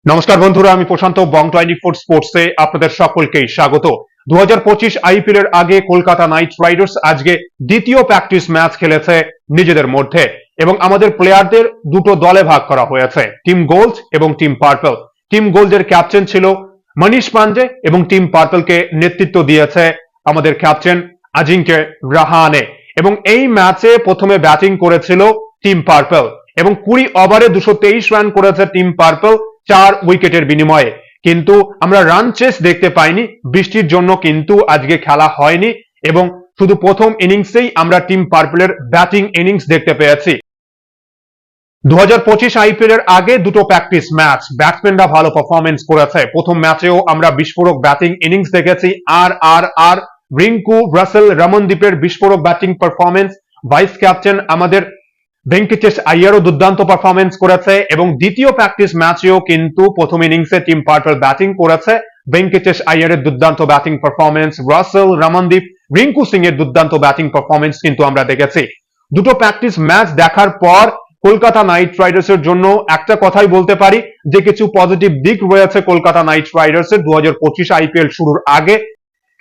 নমস্কার বন্ধুরা, আমি প্রশান্ত বং 24 স্পোর্টসে আপনাদের সকলকে স্বাগত। 2025 আইপিএল এর আগে কলকাতা নাইট রাইডার্স আজকে দ্বিতীয় প্র্যাকটিস ম্যাচ খেলেছে নিজেদের মধ্যে এবং আমাদের প্লেয়ারদের দুটো দলে ভাগ করা হয়েছে, টিম গোল্ড এবং টিম পার্পল। টিম গোল্ডের ক্যাপ্টেন ছিল মনীষ পান্ডে এবং টিম পার্পলকে নেতৃত্ব দিয়েছে আমাদের ক্যাপ্টেন আজিঙ্কে রাহানে। এবং এই ম্যাচে প্রথমে ব্যাটিং করেছিল টিম পার্পল এবং 20 ওভারে 223 রান করেছে টিম পার্পল 4 উইকেটের বিনিময়ে। কিন্তু আমরা রান চেস দেখতে পাইনি, বৃষ্টির জন্য কিন্তু আজকে খেলা হয়নি এবং শুধু প্রথম ইনিংসেই আমরা টিম পার্পলের ব্যাটিং ইনিংস দেখতে পেয়েছি। 2025 আইপিএল এর আগে দুটো প্র্যাকটিস ম্যাচ ব্যাটসম্যানরা ভালো পারফরমেন্স করেছে। প্রথম ম্যাচেও আমরা বিস্ফোরক ব্যাটিং ইনিংস দেখেছি। আর রিঙ্কু, রাসেল, রমনদীপের বিস্ফোরক ব্যাটিং পারফরমেন্স। ভাইস ক্যাপ্টেন আমাদের ভেঙ্কটেশ আইয়ারও দুর্দান্ত পারফরমেন্স করেছে এবং দ্বিতীয় প্র্যাকটিস ম্যাচেও কিন্তু প্রথম ইনিংসে টিম পার্পল ব্যাটিং করেছে। ভেঙ্কটেশ আইয়ারের দুর্দান্ত ব্যাটিং পারফরমেন্স, রাসেল, রমনদীপ, রিঙ্কু সিং এর দুর্দান্ত ব্যাটিং পারফরমেন্স কিন্তু আমরা দেখেছি। দুটো প্র্যাকটিস ম্যাচ দেখার পর কলকাতা নাইট রাইডার্স এর জন্য একটা কথাই বলতে পারি যে কিছু পজিটিভ দিক রয়েছে কলকাতা নাইট রাইডার্স এর 2025 আইপিএল শুরুর আগে,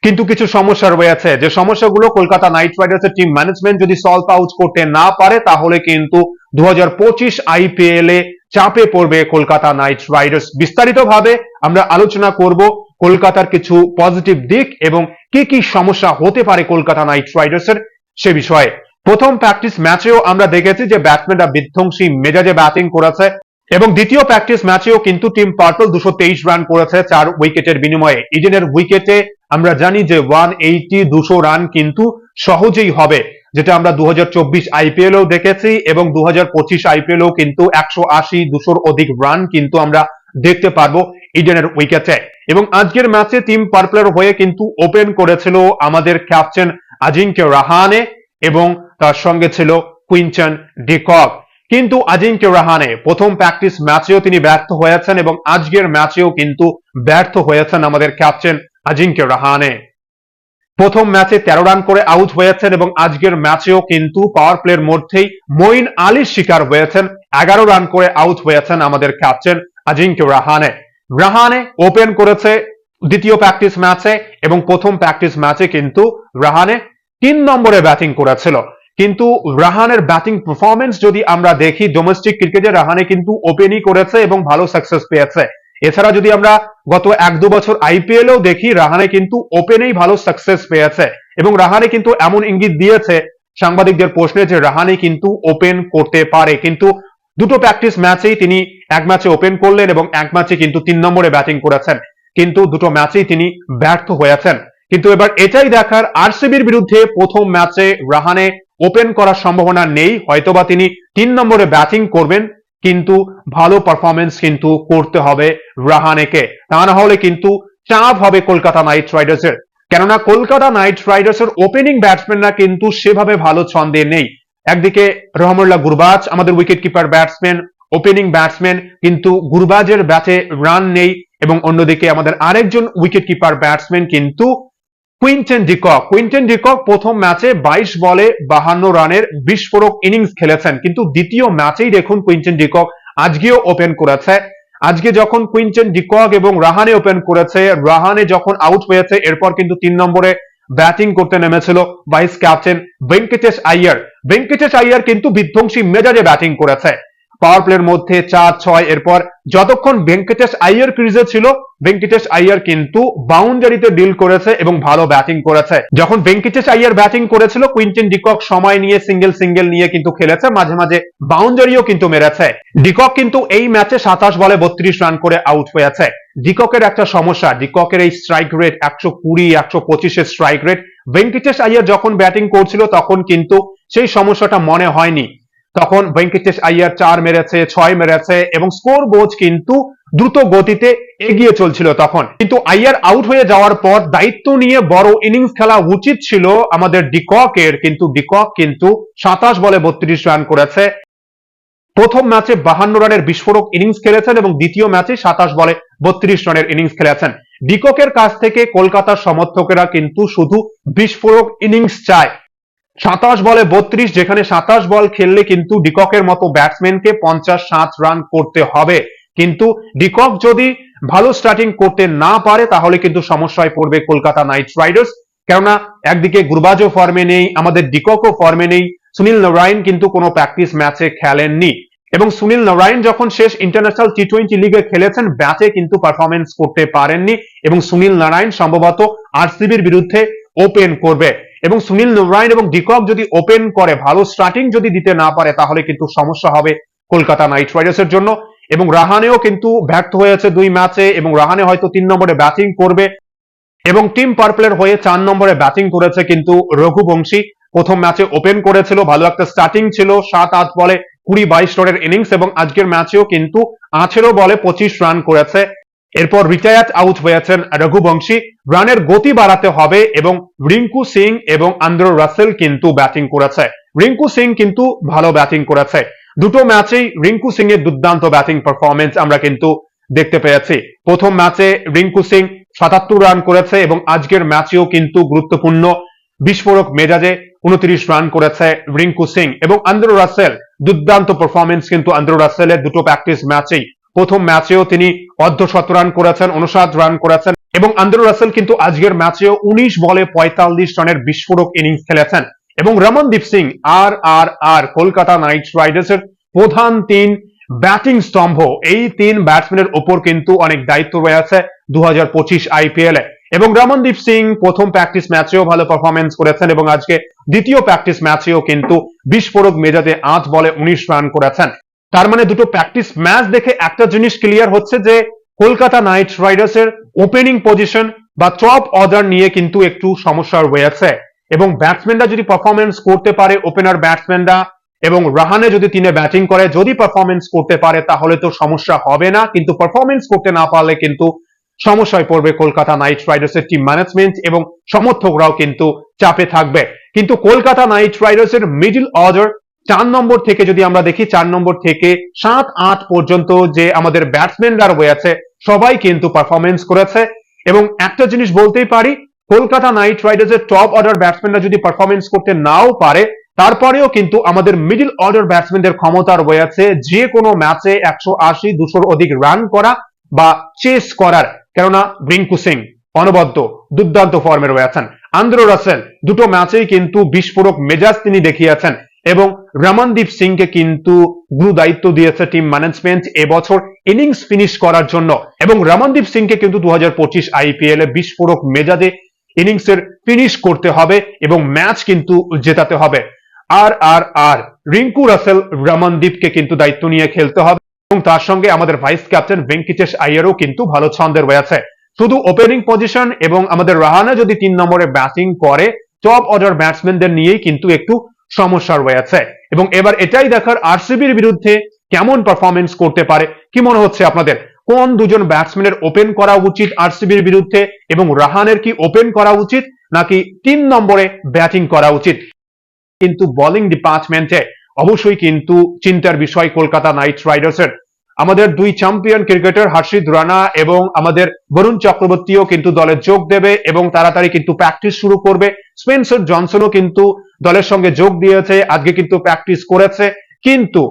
কিন্তু কিছু সমস্যা রয়েছে। যে সমস্যাগুলো কলকাতা নাইট রাইডার্স এর টিম ম্যানেজমেন্ট যদি সলভ আউট করতে না পারে তাহলে কিন্তু 2025 আইপিএল এ চাপে পড়বে কলকাতা নাইট রাইডার্স। বিস্তারিতভাবে আমরা আলোচনা করব কলকাতার কিছু পজিটিভ দিক এবং কি কি সমস্যা হতে পারে কলকাতা নাইট রাইডার্স এর সে বিষয়ে। প্রথম প্র্যাকটিস ম্যাচেও আমরা দেখেছি যে ব্যাটসম্যানরা বিধ্বংসী মেজাজে ব্যাটিং করেছে এবং দ্বিতীয় প্র্যাকটিস ম্যাচেও কিন্তু টিম পার্পল 223 রান করেছে 4 উইকেটের বিনিময়ে। ইডেনের উইকেটে আমরা জানি যে 180 রান কিন্তু সহজেই হবে, যেটা আমরা 2024 আইপিএল এও দেখেছি এবং 2025 আইপিএল এও কিন্তু 180-200 অধিক রান কিন্তু আমরা দেখতে পারবো ইডেনের উইকেটে। এবং আজকের ম্যাচে টিম পার্পলের হয়ে কিন্তু ওপেন করেছিল আমাদের ক্যাপ্টেন আজিঙ্কে রাহানে এবং তার সঙ্গে ছিল কুইন্টন ডি কক। কিন্তু আজিঙ্কে রাহানে প্রথম প্র্যাকটিস ম্যাচেও তিনি ব্যর্থ হয়েছেন এবং আজকের ম্যাচেও কিন্তু ব্যর্থ হয়েছেন আমাদের ক্যাপ্টেন আজিঙ্কে রাহানে। প্রথম ম্যাচে 13 রান করে আউট হয়েছেন এবং আজকের ম্যাচেও কিন্তু পাওয়ার প্লের মধ্যেই মঈন আলীর শিকার হয়েছেন, 11 রান করে আউট হয়েছেন আমাদের ক্যাপ্টেন আজিঙ্কে রাহানে। রাহানে ওপেন করেছে দ্বিতীয় প্র্যাকটিস ম্যাচে এবং প্রথম প্র্যাকটিস ম্যাচে কিন্তু রাহানে 3 নম্বরে ব্যাটিং করেছিল। কিন্তু রাহানের ব্যাটিং পারফরমেন্স যদি আমরা দেখি, ডোমেস্টিক ক্রিকেটে রাহানে কিন্তু ওপেনই করেছে এবং ভালো সাকসেস পেয়েছে। এছাড়া যদি আমরা গত 1-2 বছর আইপিএল এও দেখি, রাহানে কিন্তু ওপেনেই ভালো সাকসেস পেয়েছে এবং রাহানে কিন্তু এমন ইঙ্গিত দিয়েছে সাংবাদিকদের প্রশ্নে যে রাহানে কিন্তু ওপেন করতে পারে। কিন্তু দুটো প্র্যাকটিস ম্যাচেই তিনি এক ম্যাচে ওপেন করলেন এবং এক ম্যাচে কিন্তু 3 নম্বরে ব্যাটিং করেছেন, কিন্তু দুটো ম্যাচেই তিনি ব্যর্থ হয়েছেন। কিন্তু এবার এটাই দেখার আরসিবির বিরুদ্ধে প্রথম ম্যাচে রাহানে ওপেন করার সম্ভাবনা নেই, হয়তোবা তিনি 3 নম্বরে ব্যাটিং করবেন, কিন্তু ভালো পারফরমেন্স কিন্তু করতে হবে রাহানেকে, তা না হলে কিন্তু চাপ হবে কলকাতা নাইট রাইডার্স এর। কেননা কলকাতা নাইট রাইডার্স এর ওপেনিং ব্যাটসম্যানরা কিন্তু সেভাবে ভালো ছন্দে নেই। একদিকে রহমতুল্লাহ গুরবাজ আমাদের wicket keeper batsman, opening batsman, কিন্তু গুরবাজের ব্যাটে রান নেই এবং অন্যদিকে আমাদের আরেকজন উইকেট কিপার ব্যাটসম্যান কিন্তু Quinton de Kock. Quinton de Kock প্রথম ম্যাচে 22 বলে 52 রানের বিস্ফোরক ইনিংস খেলেছেন, কিন্তু দ্বিতীয় ম্যাচেই দেখুন কুইন্টন ডি কক আজকেও ওপেন করেছে। আজকে যখন কুইন্টন ডি কক এবং রাহানে ওপেন করেছে, রাহানে যখন আউট হয়েছে এরপর কিন্তু 3 নম্বরে ব্যাটিং করতে নেমেছিল ভাইস ক্যাপ্টেন ভেঙ্কটেশ আইয়ার। ভেঙ্কটেশ আইয়ার কিন্তু বিধ্বংসী মেজাজে ব্যাটিং করেছে, পাওয়ার প্লের মধ্যে 4-6। এরপর যতক্ষণ ভেঙ্কটেশ আইয়ার ক্রিজে ছিল, ভেঙ্কটেশ আইয়ার কিন্তু বাউন্ডারিতে ডিল করেছে এবং ভালো ব্যাটিং করেছে। যখন ভেঙ্কটেশ আইয়ার ব্যাটিং করেছিল, কুইন্টন ডি কক সময় নিয়ে সিঙ্গেল নিয়ে কিন্তু খেলেছে, মাঝে মাঝে বাউন্ডারিও কিন্তু মেরেছে। ডি কক কিন্তু এই ম্যাচে 27 বলে 32 রান করে আউট হয়েছে। ডি ককের একটা সমস্যা, ডি ককের এই স্ট্রাইক রেট 120-125 এর স্ট্রাইক রেট। ভেঙ্কটেশ আইয়ার যখন ব্যাটিং করছিল তখন কিন্তু সেই সমস্যাটা মনে হয়নি, তখন ভেঙ্কটেশ আইয়ার 4 মেরেছে, 6 মেরেছে এবং স্কোর বোর্ড কিন্তু দ্রুত গতিতে এগিয়ে চলছিল তখন। কিন্তু আইয়ার আউট হয়ে যাওয়ার পর দায়িত্ব নিয়ে বড় ইনিংস খেলা উচিত ছিল আমাদের ডি ককের, কিন্তু ডি কক কিন্তু 27 বলে 32 রান করেছে। প্রথম ম্যাচে 52 রানের বিস্ফোরক ইনিংস খেলেছেন এবং দ্বিতীয় ম্যাচে 27 বলে 32 রানের ইনিংস খেলেছেন। ডি ককের কাছ থেকে কলকাতার সমর্থকেরা কিন্তু শুধু বিস্ফোরক ইনিংস চায়। 27 বলে 32, যেখানে 27 বল খেললে কিন্তু ডি ককের মতো ব্যাটসম্যানকে 50-60 রান করতে হবে, কিন্তু ডিকক যদি ভালো স্টার্টিং করতে না পারে তাহলে কিন্তু সমস্যায় পড়বে কলকাতা নাইট রাইডার্স। কেননা একদিকে গুরবাজও ফর্মে নেই, আমাদের ডিককও ফর্মে নেই, সুনীল নারায়ণ কিন্তু কোনো প্র্যাকটিস ম্যাচে খেলেননি এবং সুনীল নারায়ণ যখন শেষ ইন্টারন্যাশনাল টি20 লিগে খেলেছেন ব্যাটে কিন্তু পারফরমেন্স করতে পারেননি এবং সুনীল নারায়ণ সম্ভবত আরসিবির বিরুদ্ধে ওপেন করবে এবং সুনীল নারায়ণ এবং ডিকক যদি ওপেন করে ভালো স্টার্টিং যদি দিতে না পারে তাহলে কিন্তু সমস্যা হবে কলকাতা নাইট রাইডার্সের জন্য। এবং রাহানেও কিন্তু ব্যর্থ হয়েছে 2 ম্যাচে এবং রাহানে হয়তো 3 নম্বরে ব্যাটিং করবে এবং টিম পার্পলের হয়ে 4 নম্বরে ব্যাটিং করেছে কিন্তু রঘুবংশী প্রথম ম্যাচে ওপেন করেছিল, ভালো একটা স্টার্টিং ছিল, 7-8 বলে 20-22 রানের ইনিংস এবং আজকের ম্যাচেও কিন্তু 18 বলে 25 রান করেছে। এরপর রিটায়ার্ড আউট হয়েছেন রঘুবংশী। রানের গতি বাড়াতে হবে এবং রিঙ্কু সিং এবং আন্দ্রে রাসেল কিন্তু ব্যাটিং করেছে। রিঙ্কু সিং কিন্তু ভালো ব্যাটিং করেছে, দুটো ম্যাচেই রিঙ্কু সিং এর দুর্দান্ত ব্যাটিং পারফরমেন্স আমরা কিন্তু দেখতে পেয়েছি। প্রথম ম্যাচে রিঙ্কু সিং 77 রান করেছে এবং আজকের ম্যাচেও কিন্তু গুরুত্বপূর্ণ বিস্ফোরক মেজাজে 29 রান করেছে রিঙ্কু সিং এবং আন্দ্রে রাসেল দুর্দান্ত পারফরমেন্স কিন্তু আন্দ্রে রাসেলের দুটো প্র্যাকটিস ম্যাচেই। প্রথম ম্যাচেও তিনি অর্ধশত রান করেছেন, 59 রান করেছেন এবং আন্দ্রে রাসেল কিন্তু আজকের ম্যাচেও 19 বলে 45 রানের বিস্ফোরক ইনিংস খেলেছেন এবং রমনদীপ সিং আর কলকাতা নাইট রাইডার্সের প্রধান 3 ব্যাটিং স্তম্ভ, এই 3 ব্যাটসম্যানের উপর কিন্তু অনেক দায়িত্ব রয়েছে 2025 আইপিএল এ এবং রমনদীপ সিং প্রথম প্র্যাকটিস ম্যাচেও ভালো পারফরমেন্স করেছেন এবং আজকে দ্বিতীয় প্র্যাকটিস ম্যাচেও কিন্তু বিস্ফোরক মেজাজে 8 বলে 19 রান করেছেন। তার মানে দুটো প্র্যাকটিস ম্যাচ দেখে একটা জিনিস ক্লিয়ার হচ্ছে যে কলকাতা নাইট রাইডার্সের ওপেনিং পজিশন বা টপ অর্ডার নিয়ে কিন্তু একটু সমস্যা রয়েছে এবং ব্যাটসম্যানরা যদি পারফরমেন্স করতে পারে, ওপেনার ব্যাটসম্যানরা এবং রাহানে যদি তিনে ব্যাটিং করে যদি পারফরমেন্স করতে পারে তাহলে তো সমস্যা হবে না, কিন্তু পারফরমেন্স করতে না পারলে কিন্তু সমস্যায় পড়বে কলকাতা নাইট রাইডার্সের টিম ম্যানেজমেন্ট এবং সমর্থকরাও কিন্তু চাপে থাকবে। কিন্তু কলকাতা নাইট রাইডার্সের মিডল অর্ডার 4 নম্বর থেকে যদি আমরা দেখি, 4 নম্বর থেকে 7-8 পর্যন্ত যে আমাদের ব্যাটসম্যানরা রয়েছে সবাই কিন্তু পারফরমেন্স করেছে এবং একটা জিনিস বলতেই পারি, কলকাতা নাইট রাইডার্সের টপ অর্ডার ব্যাটসম্যানরা যদি পারফরমেন্স করতে নাও পারে তারপরেও কিন্তু আমাদের মিডল অর্ডার ব্যাটসম্যানদের ক্ষমতা রয়েছে যে কোনো ম্যাচে 180-200 অধিক রান করা বা চেস করার। কেননা রিঙ্কু সিং অনবদ্য দুর্দান্ত ফর্মে রয়েছেন, আন্দ্রে রাসেল দুটো ম্যাচেই কিন্তু বিস্ফোরক মেজাজ তিনি দেখিয়েছেন এবং রমনদীপ সিংকে কিন্তু গুরু দায়িত্ব দিয়েছে টিম ম্যানেজমেন্ট এবছর ইনিংস ফিনিশ করার জন্য এবং রমনদীপ সিংকে কিন্তু 2025 আইপিএল এ বিস্ফোরক মেজাজে ইনিংসের ফিনিশ করতে হবে এবং ম্যাচ কিন্তু জেতাতে হবে। আর রিঙ্কু রাসেল রমনদীপকে কিন্তু দায়িত্ব নিয়ে খেলতে হবে এবং তার সঙ্গে আমাদের ভাইস ক্যাপ্টেন ভেঙ্কিটেশ আইয়ারও কিন্তু ভালো ছন্দে রয়েছে। শুধু ওপেনিং পজিশন এবং আমাদের রাহানা যদি 3 নম্বরে ব্যাটিং করে টপ অর্ডার ব্যাটসম্যানদের নিয়েই কিন্তু একটু সমস্যা রয়েছে এবং এবার এটাই দেখার আরসিবির বিরুদ্ধে কেমন পারফরমেন্স করতে পারে। কি মনে হচ্ছে আপনাদের, কোন দুজন ব্যাটসম্যানের ওপেন করা উচিত আরসিবির বিরুদ্ধে এবং রাহানের কি ওপেন করা উচিত নাকি 3 নম্বরে ব্যাটিং করা উচিত? কিন্তু বোলিং ডিপার্টমেন্টে অবশ্যই কিন্তু চিন্তার বিষয় কলকাতা নাইট রাইডার্সের। আমাদের 2 চ্যাম্পিয়ন ক্রিকেটার হর্ষিত রানা এবং আমাদের বরুণ চক্রবর্তীও কিন্তু দলে যোগ দেবে এবং তাড়াতাড়ি কিন্তু প্র্যাকটিস শুরু করবে। স্পেন্সার জনসনও কিন্তু দলের সঙ্গে যোগ দিয়েছে, আজকে কিন্তু প্র্যাকটিস করেছে। কিন্তু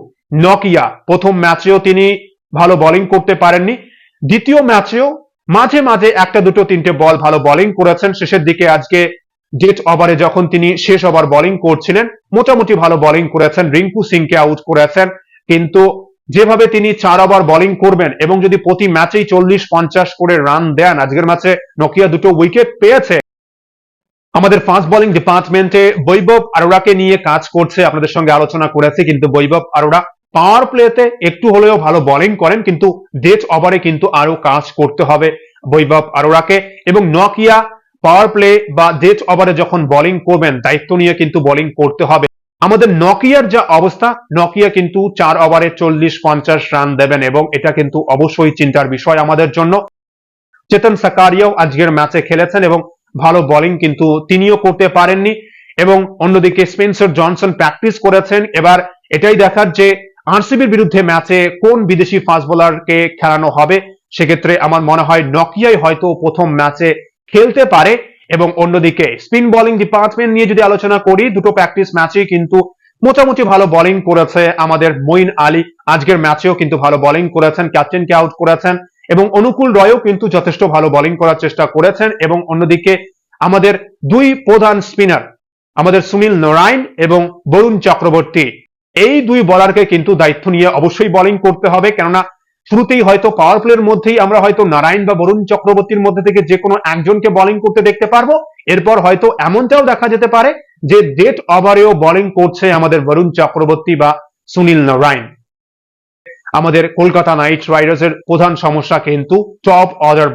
নকিয়া প্রথম ম্যাচেও তিনি ভালো বোলিং করতে পারেননি, দ্বিতীয় ম্যাচেও মাঝে মাঝে একটা দুটো তিনটে বল ভালো বোলিং করেছেন, শেষের দিকে আজকে ডেথ ওভারে যখন তিনি শেষ ওভার বোলিং করছিলেন মোটামুটি ভালো বোলিং করেছেন, রিঙ্কু সিংকে আউট করেছেন। কিন্তু যেভাবে তিনি 4 ওভার বোলিং করবেন এবং যদি প্রতি ম্যাচেই 40-50 করে রান দেন, আজকের ম্যাচে নকিয়া দুটো উইকেট পেয়েছে। আমাদের ফাস্ট বোলিং ডিপার্টমেন্টে বৈভব আরোরাকে নিয়ে কাজ করছে, আপনাদের সঙ্গে আলোচনা করেছি, কিন্তু বৈভব আরোরা পাওয়ার প্লেতে একটু হলেও ভালো বোলিং করেন কিন্তু ডেথ ওভারে কিন্তু আরো কাজ করতে হবে বৈভব আরোরাকে এবং নকিয়া পাওয়ার প্লে বা ডেথ ওভারে যখন বোলিং করবেন দায়িত্ব নিয়ে কিন্তু বোলিং করতে হবে। আমাদের নকিয়ার যা অবস্থা, নকিয়া কিন্তু 4 ওভারে 40-50 রান দেবেন এবং এটা কিন্তু অবশ্যই চিন্তার বিষয় আমাদের জন্য। চেতন সাকারিয়াও আজকের ম্যাচে খেলেছেন এবং ভালো বোলিং কিন্তু তিনিও করতে পারেননি এবং অন্যদিকে স্পেন্সার জনসন প্র্যাকটিস করেছেন। এবার এটাই দেখার যে আরসিবির বিরুদ্ধে ম্যাচে কোন বিদেশি ফাস্ট বোলারকে খেলানো হবে। সেক্ষেত্রে আমার মনে হয় নকিয়াই হয়তো প্রথম ম্যাচে খেলতে পারে এবং অন্যদিকে স্পিন বোলিং ডিপার্টমেন্ট নিয়ে যদি আলোচনা করি, দুটো প্র্যাকটিস ম্যাচে কিন্তু মোটামুটি ভালো বোলিং করেছে আমাদের মঈন আলী, আজকের ম্যাচেও কিন্তু ভালো বোলিং করেছেন, ক্যাপ্টেনকে আউট করেছেন এবং অনুকূল রয়ও কিন্তু যথেষ্ট ভালো বোলিং করার চেষ্টা করেছেন। এবং অন্যদিকে আমাদের দুই প্রধান স্পিনার আমাদের সুনীল নারায়ণ এবং বরুণ চক্রবর্তী, এই দুই বোলারকে কিন্তু দায়িত্ব নিয়ে অবশ্যই বোলিং করতে হবে, কেননা শুরুতেই হয়তো পাওয়ার প্লের মধ্যেই আমরা হয়তো নারায়ণ বা বরুণ চক্রবর্তীর মধ্যে থেকে যে কোনো একজনকে বোলিং করতে দেখতে পারবো। এরপর হয়তো এমনটাও দেখা যেতে পারে যে ডেথ ওভারেও বোলিং করছে আমাদের বরুণ চক্রবর্তী বা সুনীল নারায়ণ। আমাদের কলকাতা নাইট রাইডার্সের প্রধান সমস্যা কিন্তু টপ অর্ডার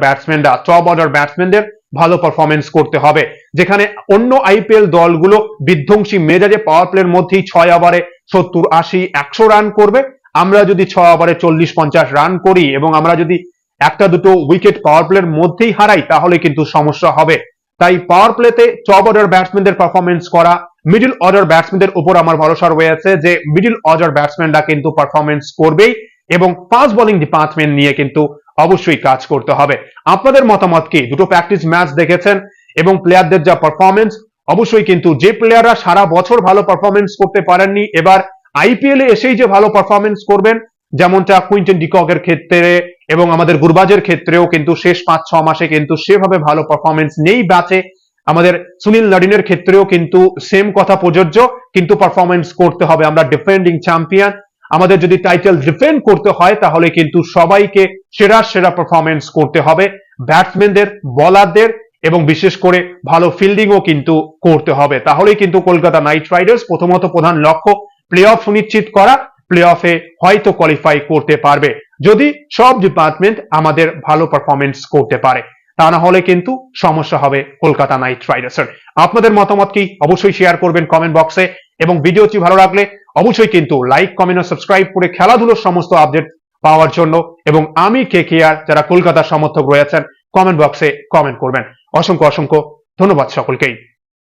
ব্যাটসম্যানদের ভালো পারফরমেন্স করতে হবে, যেখানে অন্য আইপিএল দলগুলো বিধ্বংসী মেজাজে পাওয়ার প্লের মধ্যেই 6 ওভারে 70, 80, 100 রান করবে। আমরা যদি 6 ওভারে 40-50 রান করি এবং আমরা যদি একটা দুটো উইকেট পাওয়ার প্লের মধ্যেই হারাই, তাহলে কিন্তু সমস্যা হবে। তাই পাওয়ার প্লেতে টপ অর্ডার ব্যাটসম্যানদের পারফরমেন্স করা, মিডল অর্ডার ব্যাটসম্যানদের উপর আমার ভরসা রয়েছে যে মিডল অর্ডার ব্যাটসম্যানরা কিন্তু পারফরমেন্স করবেই এবং ফাস্ট বোলিং ডিপার্টমেন্ট নিয়ে কিন্তু অবশ্যই কাজ করতে হবে। আপনাদের মতামত কি? দুটো প্র্যাকটিস ম্যাচ দেখেছেন এবং প্লেয়ারদের যা পারফরমেন্স, অবশ্যই কিন্তু যে প্লেয়াররা সারা বছর ভালো পারফরমেন্স করতে পারেননি, এবার আইপিএল এ এসেই যে ভালো পারফরমেন্স করবেন, যেমনটা কুইন্টন ডিককের ক্ষেত্রে এবং আমাদের গুরবাজের ক্ষেত্রেও কিন্তু শেষ 5-6 মাসে কিন্তু সেভাবে ভালো পারফরমেন্স নেই ব্যাচে। আমাদের সুনীল নারিনের ক্ষেত্রেও কিন্তু সেম কথা প্রযোজ্য, কিন্তু পারফরমেন্স করতে হবে। আমরা ডিফেন্ডিং চ্যাম্পিয়ন, আমাদের যদি টাইটেল ডিফেন্ড করতে হয় তাহলে কিন্তু সবাইকে সেরা পারফরমেন্স করতে হবে, ব্যাটসম্যানদের, বোলারদের এবং বিশেষ করে ভালো ফিল্ডিংও কিন্তু করতে হবে। তাহলেই কিন্তু কলকাতা নাইট রাইডার্স প্রথমত প্রধান লক্ষ্য প্লে অফ সুনিশ্চিত করা, প্লে অফে হয়তো কোয়ালিফাই করতে পারবে যদি সব ডিপার্টমেন্ট আমাদের ভালো পারফরমেন্স করতে পারে। তা না হলে কিন্তু সমস্যা হবে কলকাতা নাইট রাইডার্সের। আপনাদের মতামত কি? অবশ্যই শেয়ার করবেন কমেন্ট বক্সে এবং ভিডিওটি ভালো লাগলে অবশ্যই কিন্তু লাইক, কমেন্ট ও সাবস্ক্রাইব করে খেলাধুলোর সমস্ত আপডেট পাওয়ার জন্য এবং আমি KKR যারা কলকাতার সমর্থক রয়েছেন কমেন্ট বক্সে কমেন্ট করবেন। অসংখ্য ধন্যবাদ সকলকেই।